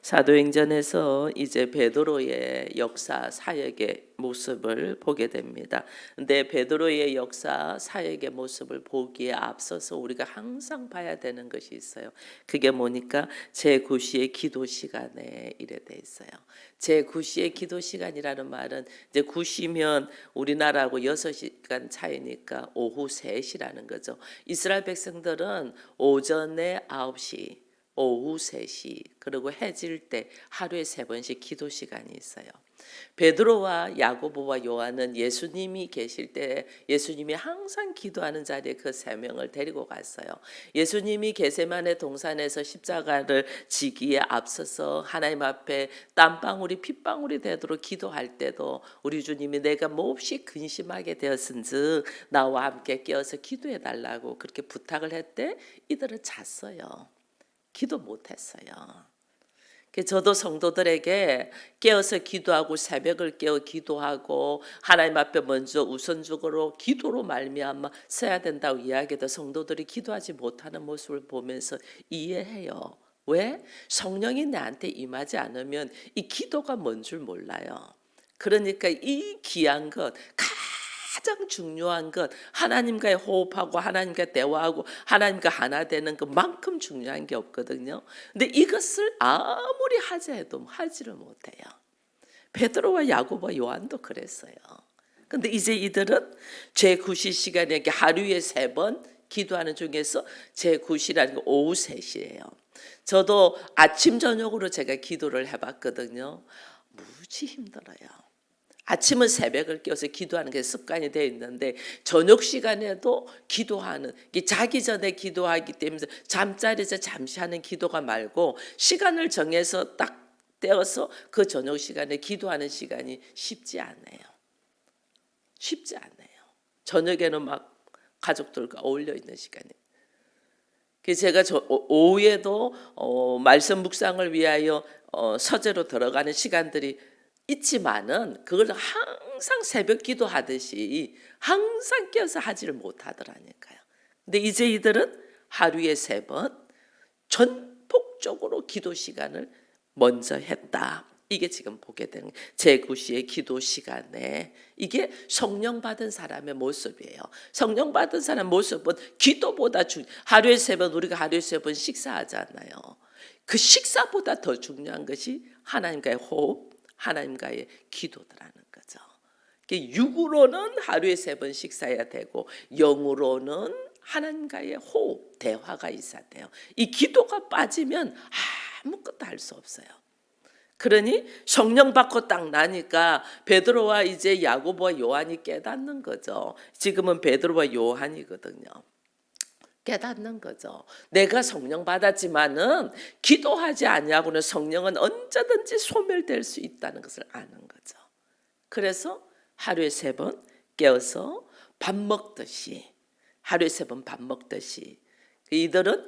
사도행전에서 이제 베드로의 역사 사역의 모습을 보게 됩니다. 근데 베드로의 역사 사역의 모습을 보기에 앞서서 우리가 항상 봐야 되는 것이 있어요. 그게 뭐니까 제9시의 기도 시간에 이래 돼 있어요. 제9시의 기도 시간이라는 말은 이제 9시면 우리나라하고 6시간 차이니까 오후 3시라는 거죠. 이스라엘 백성들은 오전에 9시 오후 3시 그리고 해질 때 하루에 3번씩 기도 시간이 있어요. 베드로와 야고보와 요한은 예수님이 계실 때 예수님이 항상 기도하는 자리에 그 3명을 데리고 갔어요. 예수님이 겟세마네 동산에서 십자가를 지기에 앞서서 하나님 앞에 땀방울이 핏방울이 되도록 기도할 때도 우리 주님이 내가 몹시 근심하게 되었은즉 나와 함께 깨어서 기도해 달라고 그렇게 부탁을 했대. 이들은 잤어요. 기도 못했어요. 저도 성도들에게 깨어서 기도하고 새벽을 깨어 기도하고 하나님 앞에 먼저 우선적으로 기도로 말미암아 써야 된다고 이야기해도 성도들이 기도하지 못하는 모습을 보면서 이해해요. 왜? 성령이 나한테 임하지 않으면 이 기도가 뭔 줄 몰라요. 그러니까 이 귀한 것, 가장 중요한 것, 하나님과의 호흡하고 하나님과 대화하고 하나님과 하나 되는 것만큼 중요한 게 없거든요. 근데 이것을 아무리 하자 해도 하지를 못해요. 베드로와 야고보와 요한도 그랬어요. 근데 이제 이들은 제9시 시간에 하루에 3번 기도하는 중에서 제9시라는 게 오후 3시예요. 저도 아침 저녁으로 제가 기도를 해봤거든요. 무지 힘들어요. 아침은 새벽을 깨워서 기도하는 게 습관이 되어 있는데 저녁 시간에도 기도하는, 자기 전에 기도하기 때문에 잠자리에서 잠시 하는 기도가 말고 시간을 정해서 딱 떼어서 그 저녁 시간에 기도하는 시간이 쉽지 않아요. 쉽지 않아요. 저녁에는 막 가족들과 어울려 있는 시간이에요. 제가 오후에도 말씀 묵상을 위하여 서재로 들어가는 시간들이 있지만은 그걸 항상 새벽 기도하듯이 항상 깨어서 하지를 못하더라니까요. 근데 이제 이들은 하루에 3번 전폭적으로 기도 시간을 먼저 했다. 이게 지금 보게 되는 제9시의 기도 시간에 이게 성령 받은 사람의 모습이에요. 성령 받은 사람 모습은 기도보다 하루에 3번 우리가 하루에 3번 식사하잖아요. 그 식사보다 더 중요한 것이 하나님과의 호흡, 하나님과의 기도더라는 거죠. 육으로는 하루에 3번 식사해야 되고 영으로는 하나님과의 호흡, 대화가 있어야 돼요. 이 기도가 빠지면 아무것도 할 수 없어요. 그러니 성령 받고 딱 나니까 베드로와 이제 야고보와 요한이 깨닫는 거죠. 지금은 베드로와 요한이거든요. 깨닫는 거죠. 내가 성령 받았지만은 기도하지 않냐고는 성령은 언제든지 소멸될 수 있다는 것을 아는 거죠. 그래서 하루에 3번 깨어서 밥 먹듯이 하루에 3번 밥 먹듯이 이들은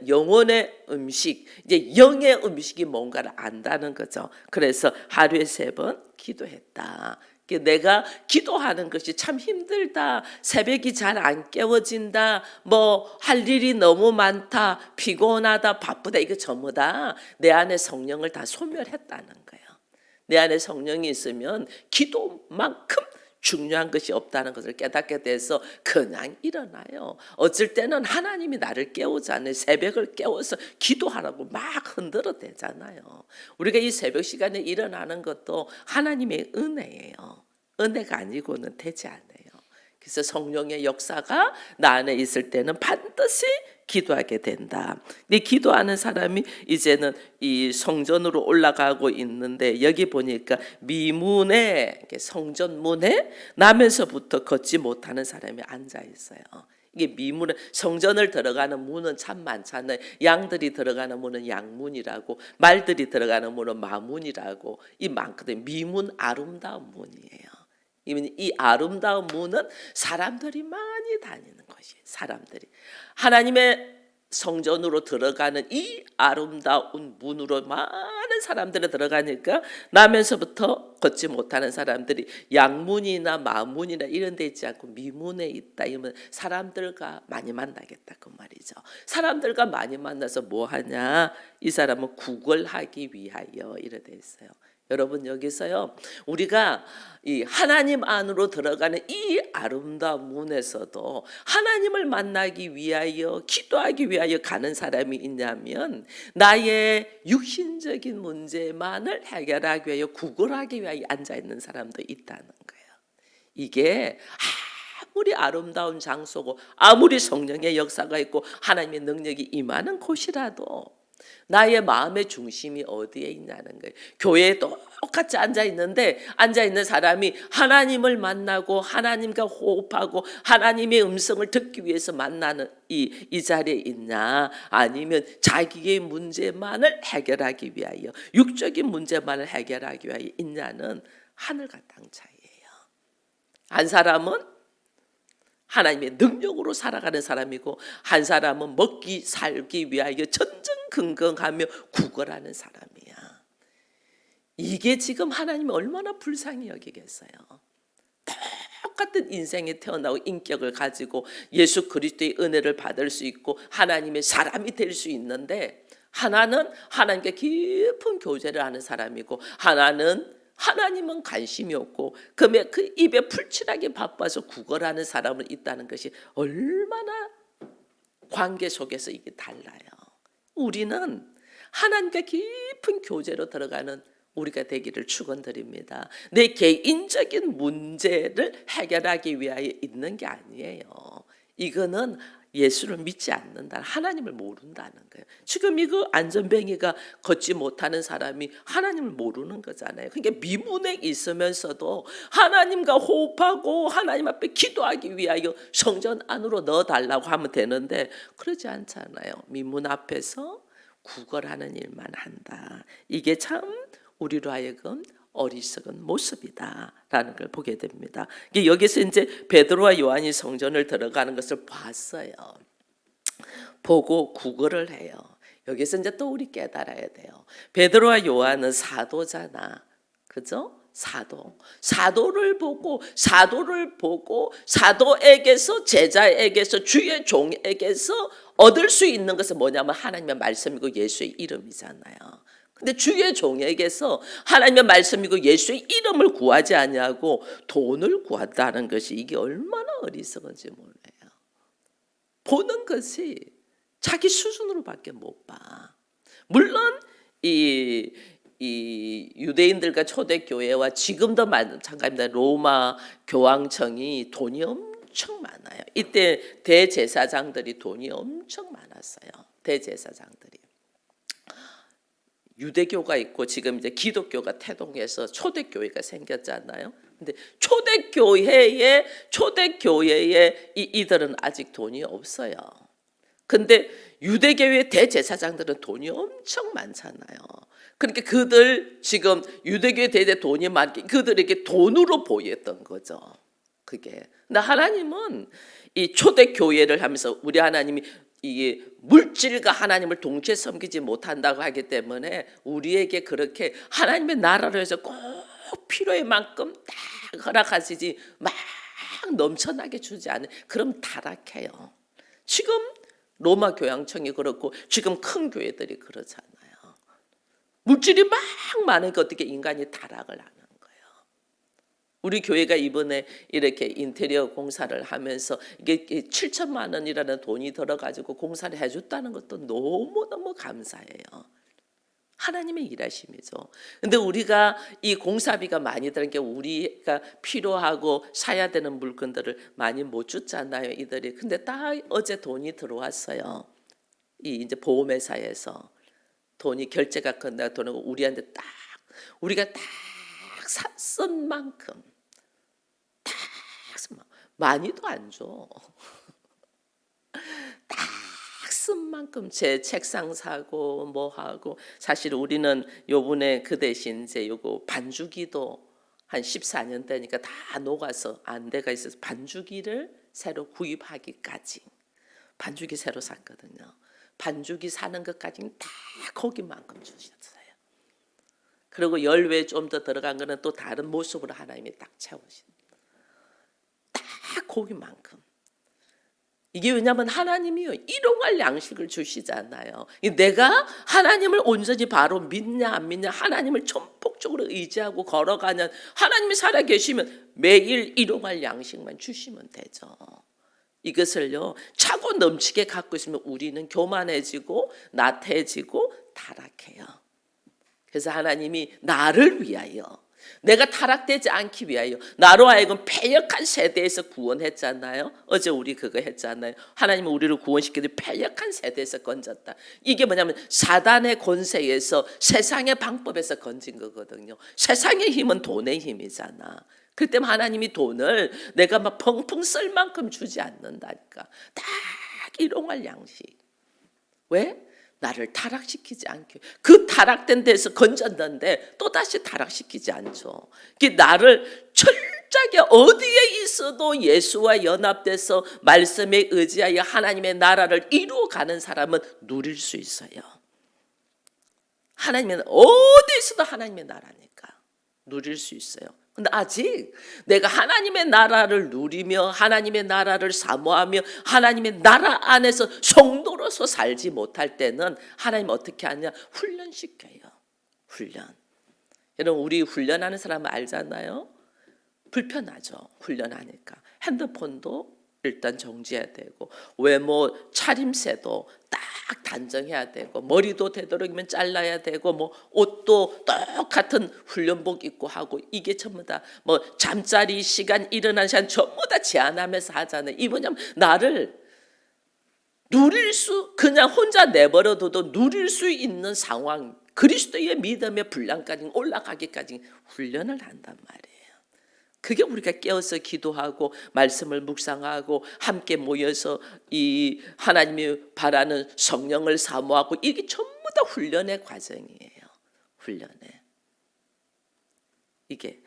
영혼의 음식, 이제 영의 음식이 뭔가를 안다는 거죠. 그래서 하루에 3번 기도했다. 내가 기도하는 것이 참 힘들다. 새벽이 잘 안 깨워진다. 뭐 할 일이 너무 많다. 피곤하다. 바쁘다. 이거 전부 다 내 안에 성령을 다 소멸했다는 거예요. 내 안에 성령이 있으면 기도만큼 중요한 것이 없다는 것을 깨닫게 돼서 그냥 일어나요. 어쩔 때는 하나님이 나를 깨우잖아요. 새벽을 깨워서 기도하라고 막 흔들어대잖아요. 우리가 이 새벽 시간에 일어나는 것도 하나님의 은혜예요. 은혜가 아니고는 되지 않아요. 그래서 성령의 역사가 나 안에 있을 때는 반드시 기도하게 된다. 이 기도하는 사람이 이제는 이 성전으로 올라가고 있는데 여기 보니까 미문에 성전문에 나면서부터 걷지 못하는 사람이 앉아 있어요. 이게 미문에 성전을 들어가는 문은 참 많잖아요. 양들이 들어가는 문은 양문이라고 말들이 들어가는 문은 마문이라고 이 많거든요. 미문 아름다운 문이에요. 이 아름다운 문은 사람들이 많이 다니는 것이에요. 사람들이 하나님의 성전으로 들어가는 이 아름다운 문으로 많은 수많은 사람들이 들어가니까 나면서부터 걷지 못하는 사람들이 양문이나 마문이나 이런 데 있지 않고 미문에 있다. 이러면 사람들과 많이 만나겠다 그 말이죠. 사람들과 많이 만나서 뭐 하냐? 이 사람은 구걸하기 위하여 이래 돼 있어요. 여러분 여기서요, 우리가 이 하나님 안으로 들어가는 이 아름다운 문에서도 하나님을 만나기 위하여 기도하기 위하여 가는 사람이 있냐면 나의 육신적인 문제만을 해결하기 위하여 구걸하기 위하여 앉아 있는 사람도 있다는 거예요. 이게 아무리 아름다운 장소고 아무리 성령의 역사가 있고 하나님의 능력이 임하는 곳이라도 나의 마음의 중심이 어디에 있냐는 거예요. 교회에 똑같이 앉아있는 사람이 하나님을 만나고 하나님과 호흡하고 하나님의 음성을 듣기 위해서 만나는 이 자리에 있냐, 아니면 자기의 문제만을 해결하기 위하여 육적인 문제만을 해결하기 위하여 있냐는 하늘과 땅 차이예요. 한 사람은 하나님의 능력으로 살아가는 사람이고 한 사람은 먹기 살기 위하여 전전긍긍하며 구걸하는 사람이야. 이게 지금 하나님이 얼마나 불쌍히 여기겠어요. 똑같은 인생에 태어나고 인격을 가지고 예수 그리스도의 은혜를 받을 수 있고 하나님의 사람이 될 수 있는데, 하나는 하나님께 깊은 교제를 하는 사람이고 하나님은 관심이 없고 그 입에 풀칠하게 바빠서 구걸하는 사람은 있다는 것이 얼마나 관계 속에서 이게 달라요. 우리는 하나님과 깊은 교제로 들어가는 우리가 되기를 축원드립니다. 내 개인적인 문제를 해결하기 위하여 있는 게 아니에요. 이거는 예수를 믿지 않는다, 하나님을 모른다는 거예요. 지금 이거 안전뱅이가 걷지 못하는 사람이 하나님을 모르는 거잖아요. 그러니까 미문에 있으면서도 하나님과 호흡하고 하나님 앞에 기도하기 위하여 성전 안으로 넣어달라고 하면 되는데 그러지 않잖아요. 미문 앞에서 구걸하는 일만 한다. 이게 참 우리로 하여금 어리석은 모습이다라는 걸 보게 됩니다. 여기서 이제 베드로와 요한이 성전을 들어가는 것을 봤어요. 보고 구걸을 해요. 여기서 이제 또 우리 깨달아야 돼요. 베드로와 요한은 사도잖아, 그죠? 사도를 보고 사도에게서, 제자에게서, 주의 종에게서 얻을 수 있는 것은 뭐냐면 하나님의 말씀이고 예수의 이름이잖아요. 근데 주의 종에게서 하나님의 말씀이고 예수의 이름을 구하지 아니하고 돈을 구한다는 것이 이게 얼마나 어리석은지 몰라요. 보는 것이 자기 수준으로밖에 못 봐. 물론 이 유대인들과 초대교회와 지금도 마찬가지입니다. 로마 교황청이 돈이 엄청 많아요. 이때 대제사장들이 돈이 엄청 많았어요. 대제사장들이. 유대교가 있고 지금 이제 기독교가 태동해서 초대교회가 생겼잖아요. 근데 초대교회에 이들은 아직 돈이 없어요. 근데 유대교회 대제사장들은 돈이 엄청 많잖아요. 그러니까 그들 지금 유대교회 대대 돈이 많기 그들에게 돈으로 보였던 거죠. 그게. 근데 하나님은 이 초대교회를 하면서 우리 하나님이 이게 물질과 하나님을 동시에 섬기지 못한다고 하기 때문에 우리에게 그렇게 하나님의 나라를 위해서 꼭 필요의 만큼 딱 허락하시지 막 넘쳐나게 주지 않은, 그럼 타락해요. 지금 로마 교황청이 그렇고 지금 큰 교회들이 그렇잖아요. 물질이 막 많으니까 어떻게 인간이 타락을 하는 거예요. 우리 교회가 이번에 이렇게 인테리어 공사를 하면서 이게 7천만 원이라는 돈이 들어가지고 공사를 해줬다는 것도 너무너무 감사해요. 하나님의 일하심이죠. 근데 우리가 이 공사비가 많이 드는 게 우리가 필요하고 사야 되는 물건들을 많이 못 줬잖아요, 이들이. 근데 딱 어제 돈이 들어왔어요. 이제 보험회사에서 돈이 결제가 끝나고 돈을 우리한테 딱, 우리가 딱 쓴 만큼 딱 많이도 안 줘. 딱 쓴 만큼 제 책상 사고 뭐 하고. 사실 우리는 요번에 그 대신 이제 요거 반주기도 한 14년 되니까 다 녹아서 안 돼가 있어서 반주기를 새로 구입하기까지 반주기 새로 샀거든요. 반주기 사는 것까지는 다 거기만큼 주셨어요. 그리고 열외에 좀 더 들어간 거는 또 다른 모습으로 하나님이 딱 채우신. 딱 고기만큼. 이게 왜냐하면 하나님이요 일용할 양식을 주시잖아요. 내가 하나님을 온전히 바로 믿냐 안 믿냐, 하나님을 전폭적으로 의지하고 걸어가는, 하나님이 살아계시면 매일 일용할 양식만 주시면 되죠. 이것을요 차고 넘치게 갖고 있으면 우리는 교만해지고 나태해지고 타락해요. 그래서 하나님이 나를 위하여, 내가 타락되지 않기 위하여 나로 하여금 패역한 세대에서 구원했잖아요. 어제 우리 그거 했잖아요. 하나님은 우리를 구원시키는 패역한 세대에서 건졌다. 이게 뭐냐면 사단의 권세에서, 세상의 방법에서 건진 거거든요. 세상의 힘은 돈의 힘이잖아. 그 때문에 하나님이 돈을 내가 막 펑펑 쓸 만큼 주지 않는다니까. 딱 일용할 양식. 왜? 나를 타락시키지 않게. 그 타락된 데서 건졌는데 또다시 타락시키지 않죠. 나를 철저하게 어디에 있어도 예수와 연합돼서 말씀에 의지하여 하나님의 나라를 이루어가는 사람은 누릴 수 있어요. 하나님은 어디 있어도 하나님의 나라니까 누릴 수 있어요. 근데 아직 내가 하나님의 나라를 누리며 하나님의 나라를 사모하며 하나님의 나라 안에서 성도로서 살지 못할 때는 하나님 어떻게 하냐? 훈련시켜요. 훈련. 여러분 우리 훈련하는 사람은 알잖아요. 불편하죠. 훈련하니까. 핸드폰도 일단 정지해야 되고, 외모 차림새도 딱 단정해야 되고, 머리도 되도록이면 잘라야 되고, 뭐 옷도 똑같은 훈련복 입고 하고, 이게 전부 다 뭐 잠자리 시간, 일어나는 시간 전부 다 제한하면서 하잖아요. 이 뭐냐면 나를 누릴 수, 그냥 혼자 내버려둬도 누릴 수 있는 상황, 그리스도의 믿음의 분량까지 올라가기까지 훈련을 한단 말이에요. 그게 우리가 깨어서 기도하고 말씀을 묵상하고 함께 모여서 이 하나님이 바라는 성령을 사모하고, 이게 전부 다 훈련의 과정이에요. 훈련의. 이게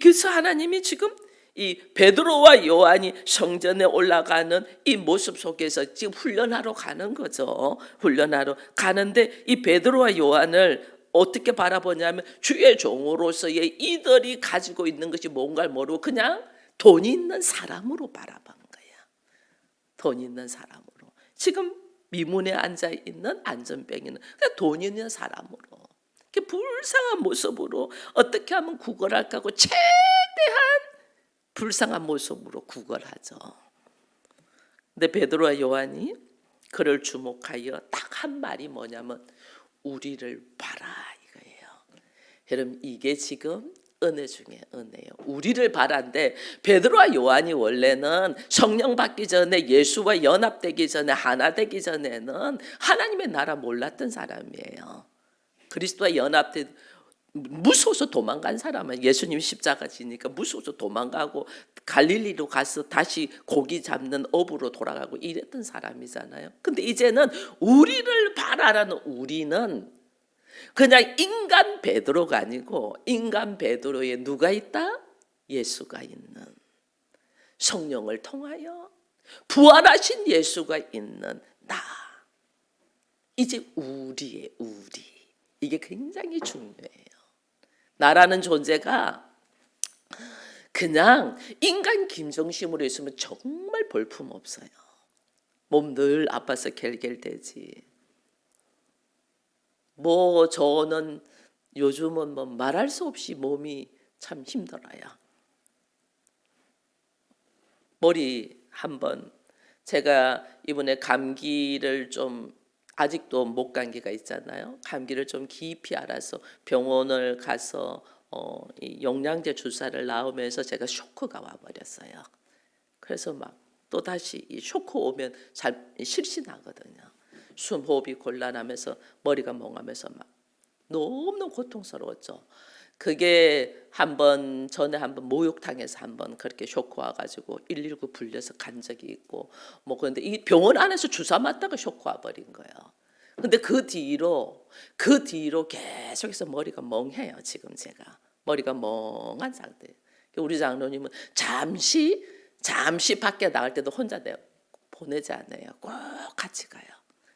그래서 하나님이 지금 이 베드로와 요한이 성전에 올라가는 이 모습 속에서 지금 훈련하러 가는 거죠. 훈련하러 가는데 이 베드로와 요한을 어떻게 바라보냐면 주의 종으로서의 이들이 가지고 있는 것이 뭔가를 모르고 그냥 돈 있는 사람으로 바라본 거야. 돈 있는 사람으로. 지금 미문에 앉아있는 안전뱅이는 그냥 돈 있는 사람으로, 불쌍한 모습으로 어떻게 하면 구걸할까 하고 최대한 불쌍한 모습으로 구걸하죠. 근데 베드로와 요한이 그를 주목하여 딱 한 말이 뭐냐면 우리를 봐라 이거예요. 여러분 이게 지금 은혜 중에 은혜예요. 우리를 바란데, 베드로와 요한이 원래는 성령 받기 전에, 예수와 연합되기 전에, 하나 되기 전에는 하나님의 나라 몰랐던 사람이에요. 그리스도와 연합돼 무서워서 도망간 사람은, 예수님 십자가 지니까 무서워서 도망가고 갈릴리로 가서 다시 고기 잡는 업으로 돌아가고 이랬던 사람이잖아요. 근데 이제는 우리를 바라라는, 우리는 그냥 인간 베드로가 아니고 인간 베드로에 누가 있다? 예수가 있는, 성령을 통하여 부활하신 예수가 있는 나. 이제 우리의 우리. 이게 굉장히 중요해요. 나라는 존재가 그냥 인간 김정심으로 있으면 정말 볼품없어요. 몸 늘 아파서 겔겔대지. 뭐 저는 요즘은 뭐 말할 수 없이 몸이 참 힘들어요. 머리 한번, 제가 이번에 감기를 좀, 아직도 목 감기가 있잖아요. 감기를 좀 깊이 알아서 병원을 가서 이 영양제 주사를 놔오면서 제가 쇼크가 와버렸어요. 그래서 막 또 다시 이 쇼크 오면 잘 실신하거든요. 숨호흡이 곤란하면서 머리가 멍하면서 막 너무 고통스러웠죠. 그게 전에 한번 목욕탕에서 한번 그렇게 쇼크 와가지고 119 불려서 간 적이 있고, 뭐 그런데 이 병원 안에서 주사 맞다가 쇼크 와버린 거예요. 근데 그 뒤로 계속해서 머리가 멍해요. 지금 제가 머리가 멍한 상태. 우리 장로님은 잠시 밖에 나갈 때도 혼자 보내지 않아요. 꼭 같이 가요.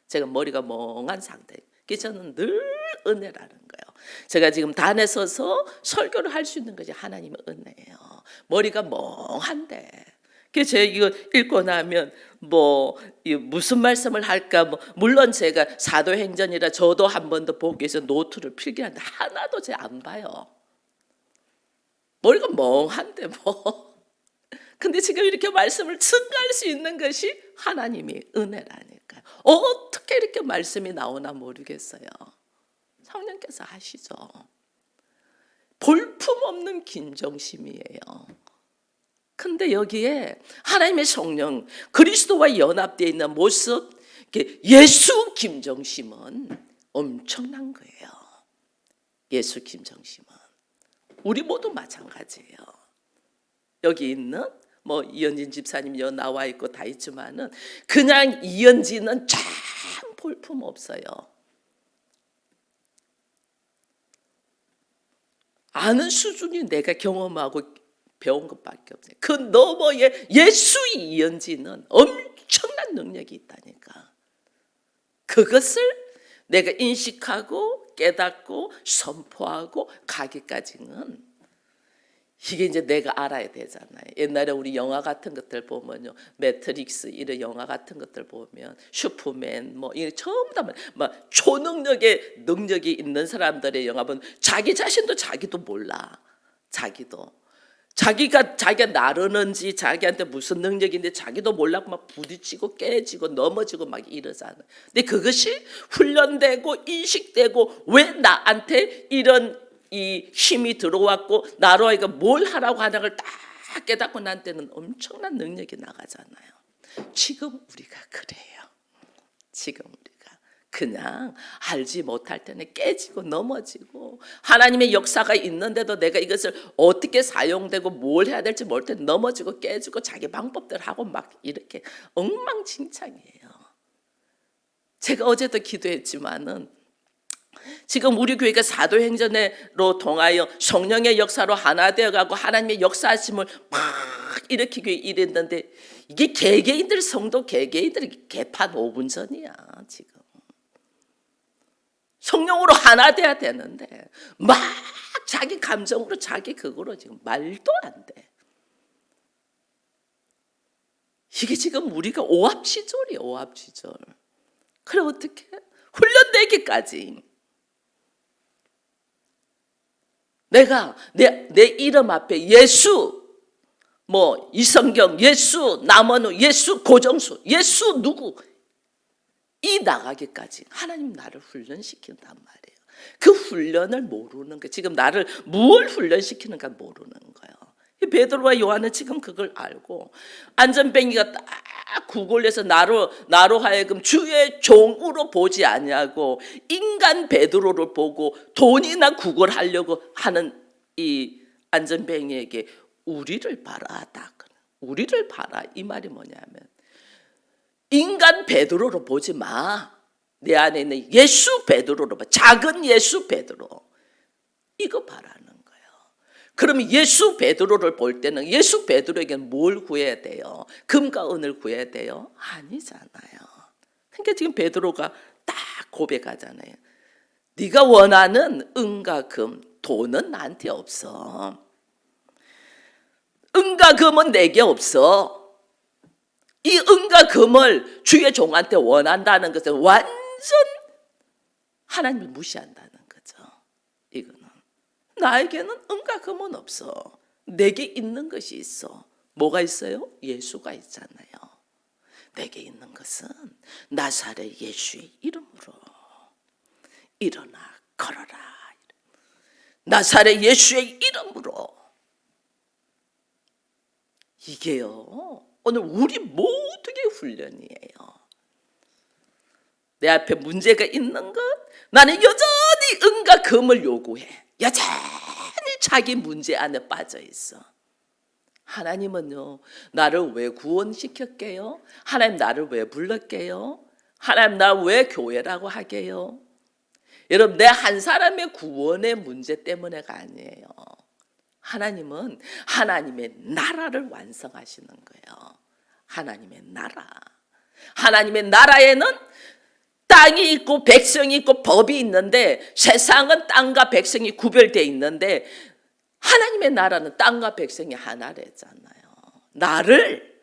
제가 머리가 멍한 상태. 그래서 저는 늘 은혜라는 거예요. 제가 지금 단에 서서 설교를 할 수 있는 것이 하나님의 은혜예요. 머리가 멍한데. 그래서 제가 이거 읽고 나면 무슨 말씀을 할까? 물론 제가 사도행전이라 저도 한 번 더 보기 위해서 노트를 필기하는데 하나도 제가 안 봐요. 머리가 멍한데 근데 지금 이렇게 말씀을 증거할 수 있는 것이 하나님이 은혜라니까요. 어떻게 이렇게 말씀이 나오나 모르겠어요. 성령께서 하시죠. 볼품없는 긴정심이에요. 근데 여기에 하나님의 성령, 그리스도와 연합되어 있는 모습, 예수 김정심은 엄청난 거예요. 예수 김정심은. 우리 모두 마찬가지예요. 여기 있는 이현진 집사님 여기 나와 있고 다 있지만은 그냥 이현진은 참 볼품 없어요. 아는 수준이 내가 경험하고 배운 것밖에 없어요. 그 너머에 예수의 이현진은 엄청난 능력이 있다니까. 그것을 내가 인식하고 깨닫고 선포하고 가기까지는 이게 이제 내가 알아야 되잖아요. 옛날에 우리 영화 같은 것들 보면요, 매트릭스 이런 영화 같은 것들 보면 슈퍼맨 이게 전부 다 초능력의 능력이 있는 사람들의 영화 보면 자기 자신도 자기도 몰라. 자기가 나르는지 자기한테 무슨 능력인데 자기도 몰라고 막 부딪히고 깨지고 넘어지고 막 이러잖아요. 근데 그것이 훈련되고 인식되고 왜 나한테 이런 이 힘이 들어왔고 나로 하여금 뭘 하라고 하는 걸 딱 깨닫고 난 때는 엄청난 능력이 나가잖아요. 지금 우리가 그래요. 지금 우리가 그냥 알지 못할 때는 깨지고 넘어지고 하나님의 역사가 있는데도 내가 이것을 어떻게 사용되고 뭘 해야 될지 모를 때 넘어지고 깨지고 자기 방법대로 하고 막 이렇게 엉망진창이에요. 제가 어제도 기도했지만은 지금 우리 교회가 사도행전으로 통하여 성령의 역사로 하나 되어가고 하나님의 역사하심을 막 일으키기 이랬는데 이게 개개인들 성도 개개인들이 개판 5분 전이야. 지금 성령으로 하나 돼야 되는데 막 자기 감정으로 자기 그거로 지금 말도 안 돼. 이게 지금 우리가 오합지졸이에요. 오합지졸. 그래 어떻게 훈련되기까지 내가 내 이름 앞에 예수, 이성경, 예수, 남원우, 예수, 고정수, 예수 누구 이 나가기까지 하나님 나를 훈련시킨단 말이에요. 그 훈련을 모르는 거예요. 지금 나를 뭘 훈련시키는가 모르는 거예요. 베드로와 요한은 지금 그걸 알고 안전뱅이가 딱 구걸해서 나로 하여금 주의 종으로 보지 아니하고 인간 베드로를 보고 돈이나 구걸하려고 하는 이 안전뱅이에게 우리를 봐라. 우리를 봐라. 이 말이 뭐냐면 인간 베드로로 보지 마. 내 안에 있는 예수 베드로로 봐. 작은 예수 베드로. 이거 봐라는 거예요. 그러면 예수 베드로를 볼 때는 예수 베드로에게는 뭘 구해야 돼요? 금과 은을 구해야 돼요? 아니잖아요. 그러니까 지금 베드로가 딱 고백하잖아요. 네가 원하는 은과 금, 돈은 나한테 없어. 은과 금은 내게 없어. 이 은과 금을 주의 종한테 원한다는 것은 완전 하나님을 무시한다는 거죠. 이거는 나에게는 은과 금은 없어. 내게 있는 것이 있어. 뭐가 있어요? 예수가 있잖아요. 내게 있는 것은 나사렛 예수의 이름으로 일어나 걸어라. 나사렛 예수의 이름으로. 이게요 오늘 우리 모두의 훈련이에요. 내 앞에 문제가 있는 것, 나는 여전히 은과 금을 요구해. 여전히 자기 문제 안에 빠져 있어. 하나님은요, 나를 왜 구원시켰게요? 하나님 나를 왜 불렀게요? 하나님 나 왜 교회라고 하게요? 여러분, 내 한 사람의 구원의 문제 때문에가 아니에요. 하나님은 하나님의 나라를 완성하시는 거예요. 하나님의 나라. 하나님의 나라에는 땅이 있고 백성이 있고 법이 있는데, 세상은 땅과 백성이 구별되어 있는데 하나님의 나라는 땅과 백성이 하나래잖아요. 나를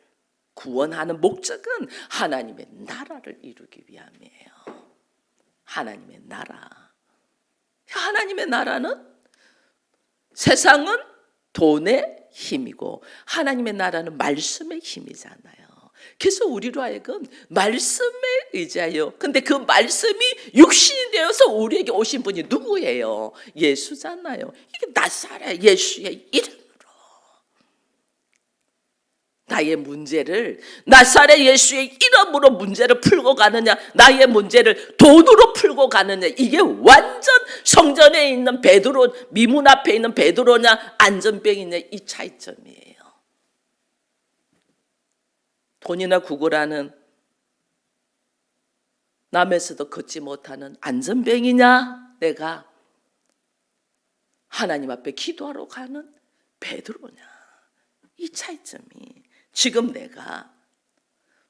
구원하는 목적은 하나님의 나라를 이루기 위함이에요. 하나님의 나라. 하나님의 나라는, 세상은 돈의 힘이고 하나님의 나라는 말씀의 힘이잖아요. 그래서 우리로 하여금 말씀에 의지하여, 근데 그 말씀이 육신이 되어서 우리에게 오신 분이 누구예요? 예수잖아요. 이게 나사렛 예수의 이름으로 나의 문제를, 나사렛 예수의 이름으로 문제를 풀고 가느냐, 나의 문제를 돈으로 풀고 가느냐, 이게 완전 성전에 있는 베드로, 미문 앞에 있는 베드로냐 안전병이냐 이 차이점이에요. 돈이나 구걸하는, 남에서도 걷지 못하는 안전병이냐, 내가 하나님 앞에 기도하러 가는 베드로냐, 이 차이점이, 지금 내가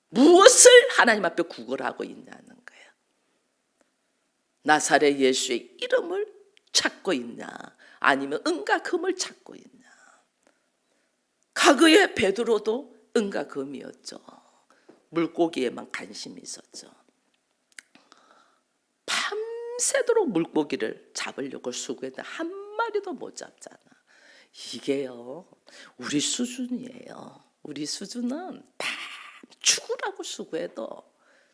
무엇을 하나님 앞에 구걸하고 있냐는 거예요. 나사렛 예수의 이름을 찾고 있냐, 아니면 은과 금을 찾고 있냐. 과거의 베드로도 은과 금이었죠. 물고기에만 관심이 있었죠. 밤새도록 물고기를 잡으려고 수고했는데 한 마리도 못 잡잖아. 이게요, 우리 수준이에요. 우리 수준은 다 죽으라고 수고해도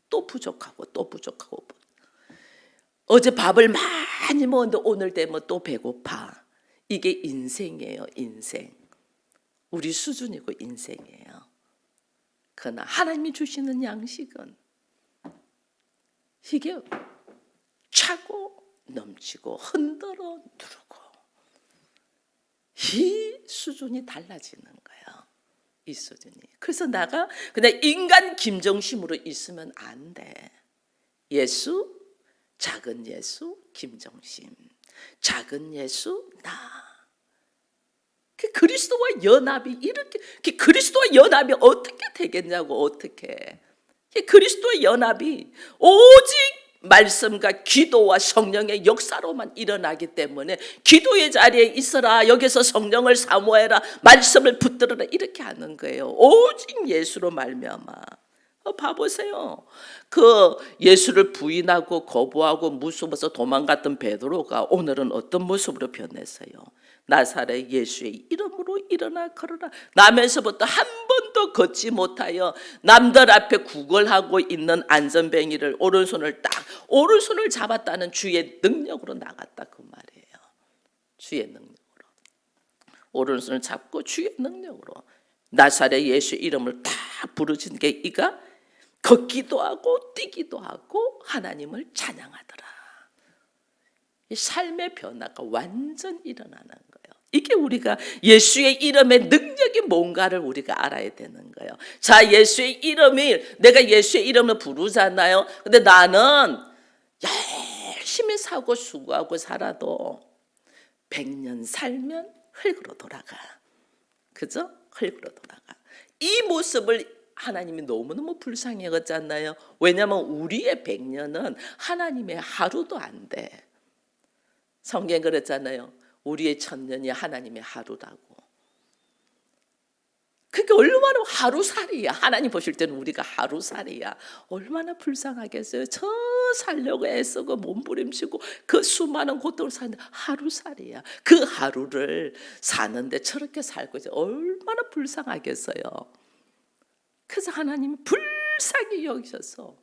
또 부족하고 또 부족하고, 어제 밥을 많이 먹었는데 오늘 되면 또 배고파. 이게 인생이에요. 인생. 우리 수준이고 인생이에요. 그러나 하나님이 주시는 양식은 이게 차고 넘치고 흔들어 누르고, 이 수준이 달라지는 거예요. 이 수준이. 그래서 나가 그냥 인간 김정심으로 있으면 안 돼. 예수, 작은 예수, 김정심. 작은 예수, 나. 그리스도와 연합이 이렇게, 그리스도와 연합이 어떻게 되겠냐고. 어떻게 그리스도의 연합이 오직 말씀과 기도와 성령의 역사로만 일어나기 때문에, 기도의 자리에 있어라, 여기서 성령을 사모해라, 말씀을 붙들어라, 이렇게 하는 거예요. 오직 예수로 말미암아. 봐보세요. 그 예수를 부인하고 거부하고 무서워서 도망갔던 베드로가 오늘은 어떤 모습으로 변했어요? 나사렛 예수의 이름으로 일어나 걸어라. 남에서부터 한 번도 걷지 못하여 남들 앞에 구걸하고 있는 안전뱅이를 오른손을 잡았다는 주의 능력으로 나갔다, 그 말이에요. 주의 능력으로. 오른손을 잡고 주의 능력으로 나사렛 예수 이름을 다 부르신 게, 이가 걷기도 하고 뛰기도 하고 하나님을 찬양하더라. 이 삶의 변화가 완전 일어나는 거예요. 이게 우리가 예수의 이름의 능력이 뭔가를 우리가 알아야 되는 거예요. 자, 예수의 이름이, 내가 예수의 이름을 부르잖아요. 근데 나는 열심히 사고 수고하고 살아도 100년 살면 흙으로 돌아가. 그죠? 흙으로 돌아가. 이 모습을 하나님이 너무너무 불쌍히 여겼잖아요. 왜냐하면 우리의 100년은 하나님의 하루도 안 돼. 성경 그랬잖아요. 우리의 1000년이 하나님의 하루라고. 그게 얼마나 하루살이야. 하나님 보실 때는 우리가 하루살이야. 얼마나 불쌍하겠어요. 저 살려고 애쓰고 몸부림치고 그 수많은 고통을 사는데 하루살이야. 그 하루를 사는데 저렇게 살고 있어요. 얼마나 불쌍하겠어요. 그래서 하나님이 불쌍히 여기셔서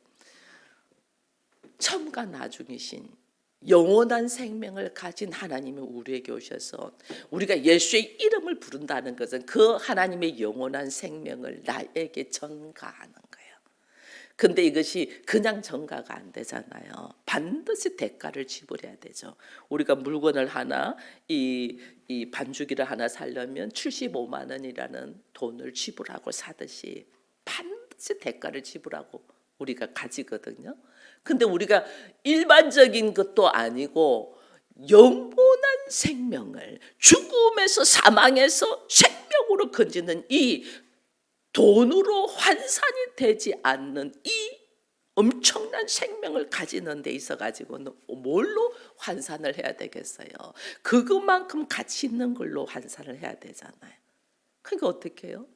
처음과 나중이신 영원한 생명을 가진 하나님이 우리에게 오셔서, 우리가 예수의 이름을 부른다는 것은 그 하나님의 영원한 생명을 나에게 전가하는 거예요. 근데 이것이 그냥 전가가 안 되잖아요. 반드시 대가를 지불해야 되죠. 우리가 물건을 하나, 이 반죽기를 하나 사려면 75만 원이라는 돈을 지불하고 사듯이 반드시 대가를 지불하고 우리가 가지거든요. 근데 우리가 일반적인 것도 아니고 영원한 생명을, 죽음에서 사망에서 생명으로 건지는 이 돈으로 환산이 되지 않는 이 엄청난 생명을 가지는 데 있어 가지고 뭘로 환산을 해야 되겠어요? 그것만큼 가치 있는 걸로 환산을 해야 되잖아요. 그러니까 어떻게 해요?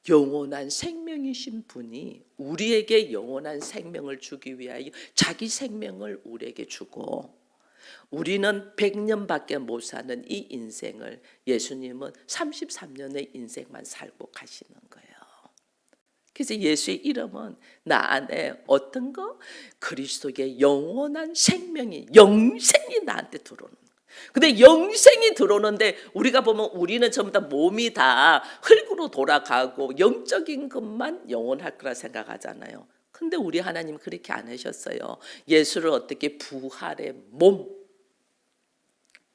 영원한 생명이신 분이 우리에게 영원한 생명을 주기 위하여 자기 생명을 우리에게 주고, 우리는 100년밖에 못 사는 이 인생을 예수님은 33년의 인생만 살고 가시는 거예요. 그래서 예수의 이름은 나 안에 어떤 거? 그리스도의 영원한 생명이, 영생이 나한테 들어오는 거예요. 근데 영생이 들어오는데 우리가 보면 우리는 전부 다 몸이 다 흙으로 돌아가고 영적인 것만 영원할 거라 생각하잖아요. 근데 우리 하나님은 그렇게 안 하셨어요. 예수를 어떻게 부활의 몸,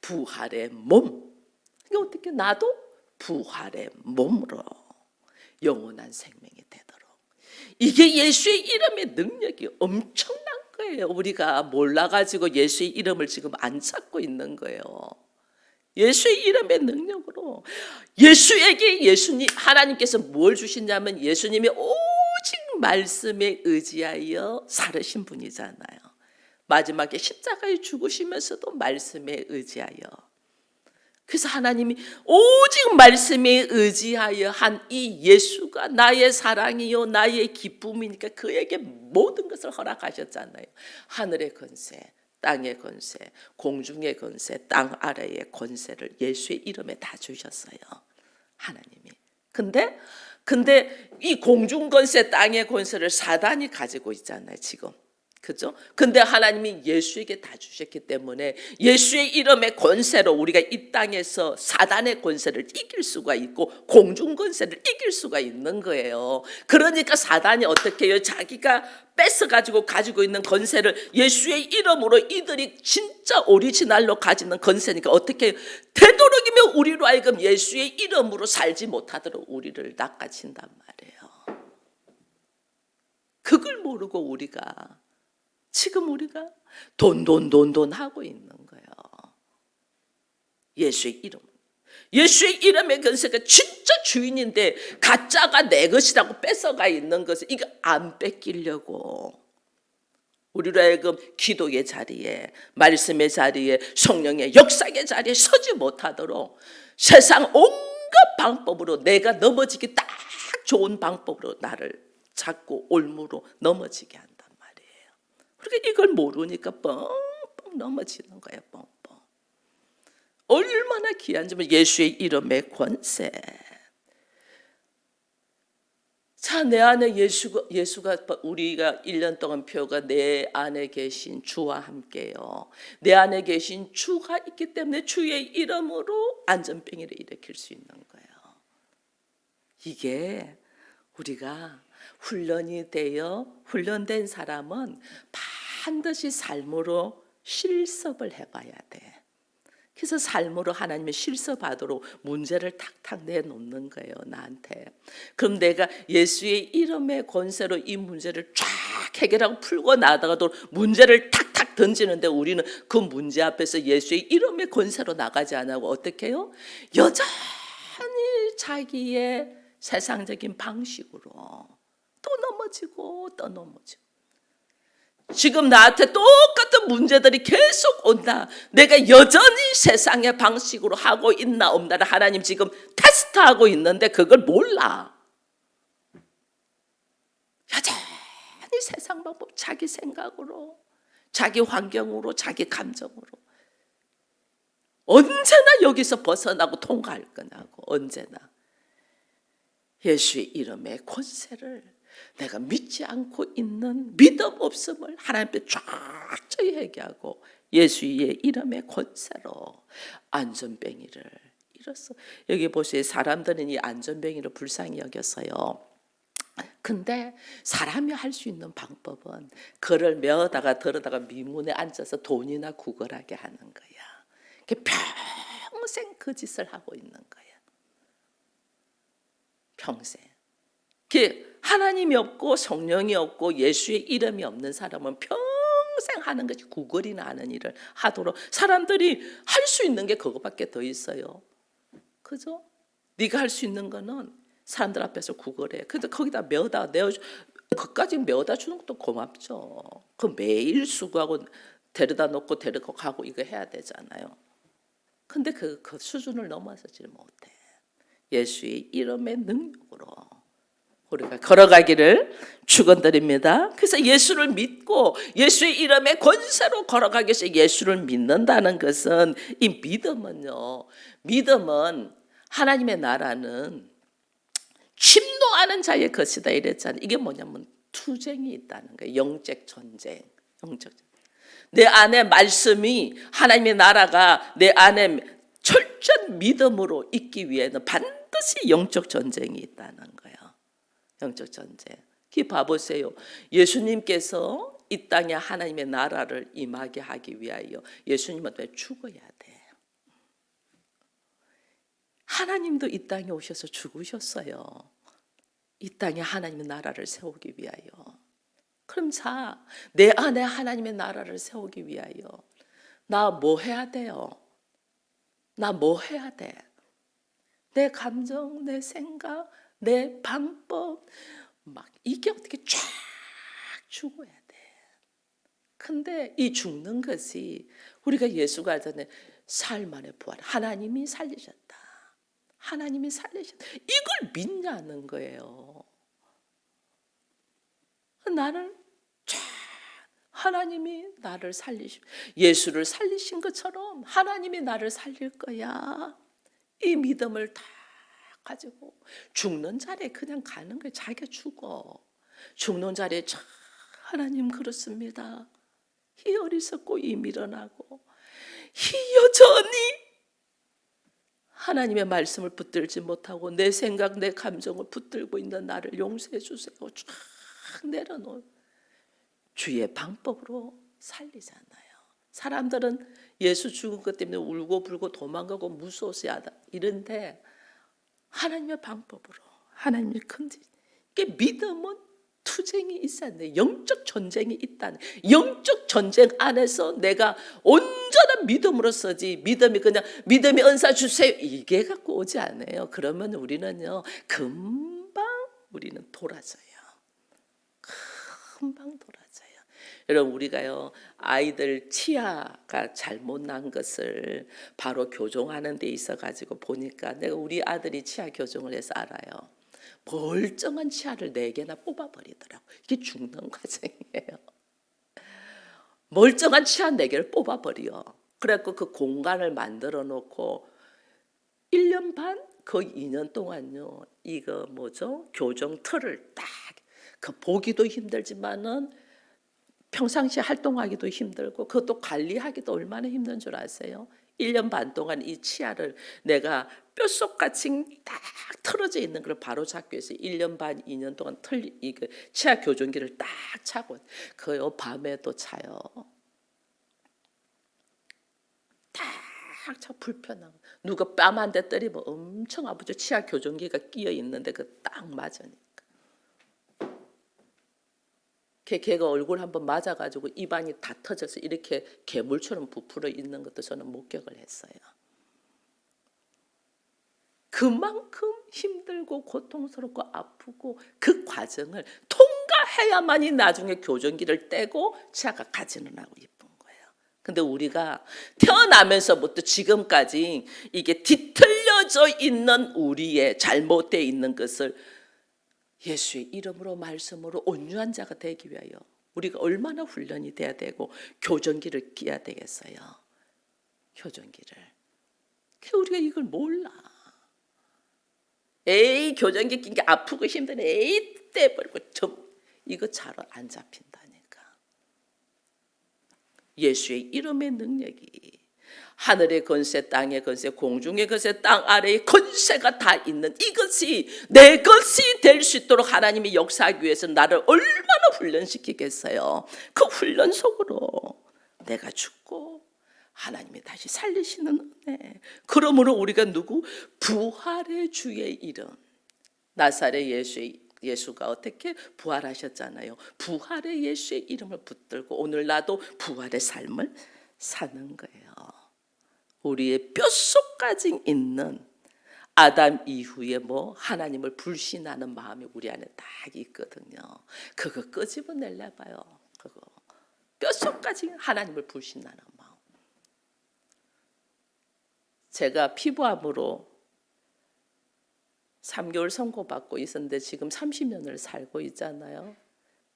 부활의 몸. 이게 어떻게 나도 부활의 몸으로 영원한 생명이 되도록. 이게 예수의 이름의 능력이 엄청난 거예요. 우리가 몰라가지고 예수의 이름을 지금 안 찾고 있는 거예요. 예수의 이름의 능력으로 예수에게 예수님 하나님께서 뭘 주시냐면 예수님이 오직 말씀에 의지하여 살으신 분이잖아요. 마지막에 십자가에 죽으시면서도 말씀에 의지하여. 그래서 하나님이 오직 말씀에 의지하여 한 이 예수가 나의 사랑이요 나의 기쁨이니까 그에게 모든 것을 허락하셨잖아요. 하늘의 권세, 땅의 권세, 공중의 권세, 땅 아래의 권세를 예수의 이름에 다 주셨어요. 하나님이. 근데 이 공중 권세, 땅의 권세를 사단이 가지고 있잖아요, 지금. 그죠? 근데 하나님이 예수에게 다 주셨기 때문에 예수의 이름의 권세로 우리가 이 땅에서 사단의 권세를 이길 수가 있고 공중 권세를 이길 수가 있는 거예요. 그러니까 사단이 어떻게 해요? 자기가 뺏어가지고 가지고 있는 권세를 예수의 이름으로 이들이 진짜 오리지널로 가지는 권세니까 어떻게 해요? 되도록이면 우리로 하여금 예수의 이름으로 살지 못하도록 우리를 낚아친단 말이에요. 그걸 모르고 우리가 지금 우리가 돈 하고 있는 거예요. 예수의 이름. 예수의 이름의 권세가 진짜 주인인데 가짜가 내 것이라고 뺏어가 있는 것을 이거 안 뺏기려고 우리로 하여금 기도의 자리에, 말씀의 자리에, 성령의 역사의 자리에 서지 못하도록 세상 온갖 방법으로 내가 넘어지기 딱 좋은 방법으로 나를 자꾸 올무로 넘어지게 한다. 그러니까 이걸 모르니까 뻥뻥 넘어지는 거예요. 뻥뻥. 얼마나 귀한지만 예수의 이름의 권세. 자, 내 안에 예수가 우리가 1년 동안 표가 내 안에 계신 주와 함께요. 내 안에 계신 주가 있기 때문에 주의 이름으로 안전병이를 일으킬 수 있는 거예요. 이게 우리가 훈련이 되어 훈련된 사람은 반드시 삶으로 실습을 해봐야 돼. 그래서 삶으로 하나님의 실습하도록 문제를 탁탁 내놓는 거예요, 나한테. 그럼 내가 예수의 이름의 권세로 이 문제를 쫙 해결하고 풀고 나다가도 문제를 탁탁 던지는데 우리는 그 문제 앞에서 예수의 이름의 권세로 나가지 않고 어떻게 해요? 여전히 자기의 세상적인 방식으로 또 넘어지고 또 넘어지고. 지금 나한테 똑같은 문제들이 계속 온다. 내가 여전히 세상의 방식으로 하고 있나 없나를 하나님 지금 테스트하고 있는데 그걸 몰라. 여전히 세상 방법, 자기 생각으로, 자기 환경으로, 자기 감정으로. 언제나 여기서 벗어나고 통과할 거냐고. 언제나. 예수의 이름의 권세를 내가 믿지 않고 있는 믿음 없음을 하나님께 쫙쫙 얘기하고 예수의 이름의 권세로 안전뱅이를 잃었어. 여기 보세요. 사람들은 이 안전뱅이를 불쌍히 여겼어요. 근데 사람이 할 수 있는 방법은 그를 메어다가 들어다가 미문에 앉아서 돈이나 구걸하게 하는 거야. 평생 그 짓을 하고 있는 거야. 평생. 하나님이 없고 성령이 없고 예수의 이름이 없는 사람은 평생 하는 것이 구걸이나 하는 일을 하도록 사람들이 할 수 있는 게 그거밖에 더 있어요. 그죠? 네가 할 수 있는 거는 사람들 앞에서 구걸해. 근데 거기다 메어다 그까지 메워다 주는 것도 고맙죠. 그 매일 수고하고 데려다 놓고 데리고 가고 이거 해야 되잖아요. 근데 그 수준을 넘어서질 못해. 예수의 이름의 능력으로 우리가 걸어가기를 축원드립니다. 그래서 예수를 믿고 예수의 이름의 권세로 걸어가기 위해서 예수를 믿는다는 것은, 이 믿음은 하나님의 나라는 침노하는 자의 것이다 이랬잖아요. 이게 뭐냐면 투쟁이 있다는 거예요. 영적 전쟁. 내 안에 말씀이, 하나님의 나라가 내 안에 철저한 믿음으로 있기 위해는 반드시 영적 전쟁이 있다는 거예요. 영적 전쟁. 이 봐보세요. 예수님께서 이 땅에 하나님의 나라를 임하게 하기 위하여 예수님은 왜 죽어야 돼? 하나님도 이 땅에 오셔서 죽으셨어요. 이 땅에 하나님의 나라를 세우기 위하여. 그럼 자, 내 안에 하나님의 나라를 세우기 위하여 나 뭐 해야 돼요? 나 뭐 해야 돼? 내 감정, 내 생각, 내 방법, 막 이게 어떻게 쫙 죽어야 돼. 근데 이 죽는 것이, 우리가 예수가 하잖아요. 삶 안에 부활. 하나님이 살리셨다. 하나님이 살리셨다. 이걸 믿냐는 거예요. 나를 쫙, 하나님이 나를 예수를 살리신 것처럼 하나님이 나를 살릴 거야. 이 믿음을 다 가지고 죽는 자리에 그냥 가는 거예요. 자기가 죽어. 죽는 자리에 하나님 그렇습니다. 이 어리석고 이 미련하고 이 여전히 하나님의 말씀을 붙들지 못하고 내 생각, 내 감정을 붙들고 있는 나를 용서해 주세요. 쫙 내려놓은 주의 방법으로 살리잖아요. 사람들은 예수 죽은 것 때문에 울고 불고 도망가고 무서워서 이런데, 하나님의 방법으로, 하나님의 큰지, 이게 믿음은 투쟁이 있어야 돼. 영적 전쟁이 있다는, 영적 전쟁 안에서 내가 온전한 믿음으로 서지, 믿음이 그냥 믿음의 은사 주세요 이게 갖고 오지 않아요. 그러면 우리는요 금방 우리는 돌아져요. 금방 돌아져요. 여러분, 우리가요 아이들 치아가 잘못 난 것을 바로 교정하는 데 있어 가지고 보니까, 내가 우리 아들이 치아 교정을 해서 알아요. 멀쩡한 치아를 4개나 뽑아버리더라고. 이게 죽는 과정이에요. 멀쩡한 치아 4개를 뽑아버려. 그래갖고 그 공간을 만들어 놓고 1년 반, 거의 2년 동안요 이거 뭐죠? 교정 틀을 딱, 그 보기도 힘들지만은 평상시에 활동하기도 힘들고 그것도 관리하기도 얼마나 힘든 줄 아세요? 1년 반 동안 이 치아를 내가 뼛속같이 딱 틀어져 있는 걸 바로 잡기 위해서 1년 반, 2년 동안 이거 치아 교정기를 딱 차고, 그요 밤에도 차요. 딱 차, 불편하고 누가 뺨 한 대 때리면 엄청 아프죠. 치아 교정기가 끼어 있는데 그 딱 맞으니까. 걔가 얼굴 한번 맞아가지고 입안이 다 터져서 이렇게 괴물처럼 부풀어 있는 것도 저는 목격을 했어요. 그만큼 힘들고 고통스럽고 아프고 그 과정을 통과해야만이 나중에 교정기를 떼고 치아가 가지는 하고 예쁜 거예요. 근데 우리가 태어나면서부터 지금까지 이게 뒤틀려져 있는 우리의 잘못되어 있는 것을 예수의 이름으로 말씀으로 온유한 자가 되기 위하여 우리가 얼마나 훈련이 돼야 되고 교정기를 끼야 되겠어요. 교정기를. 우리가 이걸 몰라. 에이, 교정기 낀 게 아프고 힘드네. 에이, 떼버리고 이거 잘 안 잡힌다니까. 예수의 이름의 능력이 하늘의 권세, 땅의 권세, 공중의 권세, 땅 아래의 권세가 다 있는 이것이 내 것이 될 수 있도록 하나님이 역사하기 위해서 나를 얼마나 훈련시키겠어요. 그 훈련 속으로 내가 죽고 하나님이 다시 살리시는 은혜. 그러므로 우리가 부활의 주의 이름, 나사렛 예수가 어떻게 부활하셨잖아요. 부활의 예수의 이름을 붙들고 오늘 나도 부활의 삶을 사는 거예요. 우리의 뼛속까지 있는 아담 이후에 뭐 하나님을 불신하는 마음이 우리 안에 딱 있거든요. 그거 끄집어내려 봐요. 그거 뼛속까지 하나님을 불신하는 마음. 제가 피부암으로 3개월 선고받고 있었는데 지금 30년을 살고 있잖아요.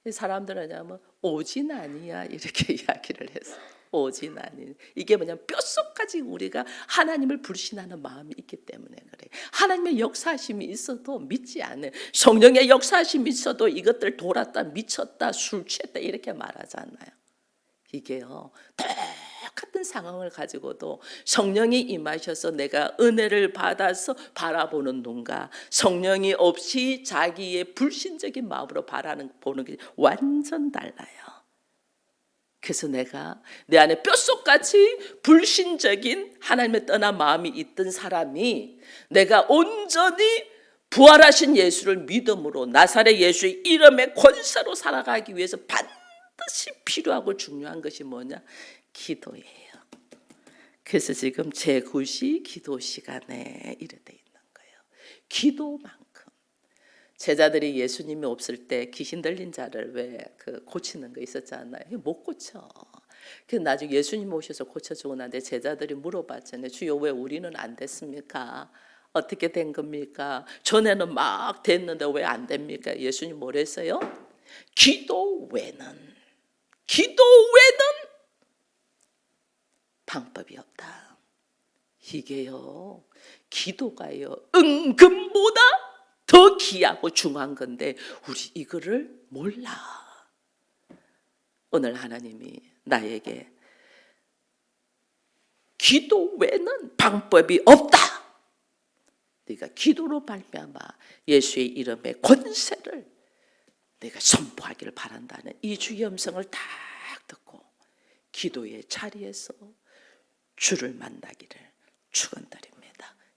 사람들은 하냐면 오진 아니야 이렇게 이야기를 했어요. 오진 아니. 이게 뭐냐면 뼛속까지 우리가 하나님을 불신하는 마음이 있기 때문에 그래. 하나님의 역사하심이 있어도 믿지 않는, 성령의 역사하심이 있어도 이것들 돌았다, 미쳤다, 술 취했다 이렇게 말하잖아요. 이게요, 똑같은 상황을 가지고도 성령이 임하셔서 내가 은혜를 받아서 바라보는 눈과 성령이 없이 자기의 불신적인 마음으로 보는 게 완전 달라요. 그래서 내가 내 안에 뼛속같이 불신적인 하나님의 떠난 마음이 있던 사람이 내가 온전히 부활하신 예수를 믿음으로 나사렛 예수의 이름의 권세로 살아가기 위해서 반드시 필요하고 중요한 것이 뭐냐? 기도예요. 그래서 지금 제9시 기도 시간에 이래 돼 있는 거예요. 기도만큼. 제자들이 예수님이 없을 때 귀신 들린 자를 왜 고치는 거 있었잖아요. 못 고쳐. 그래서 나중에 예수님 오셔서 고쳐주고 나는데 제자들이 물어봤잖아요. 주여 왜 우리는 안 됐습니까? 어떻게 된 겁니까? 전에는 막 됐는데 왜 안 됩니까? 예수님 뭐랬어요? 기도 외에는 방법이 없다. 이게요, 기도가요, 은금보다 더 귀하고 중요한 건데 우리 이거를 몰라. 오늘 하나님이 나에게 기도 외에는 방법이 없다. 네가 기도로 말미암아 예수의 이름의 권세를 내가 선포하기를 바란다는 이 주의 음성을 딱 듣고 기도의 자리에서 주를 만나기를 축원드립니다.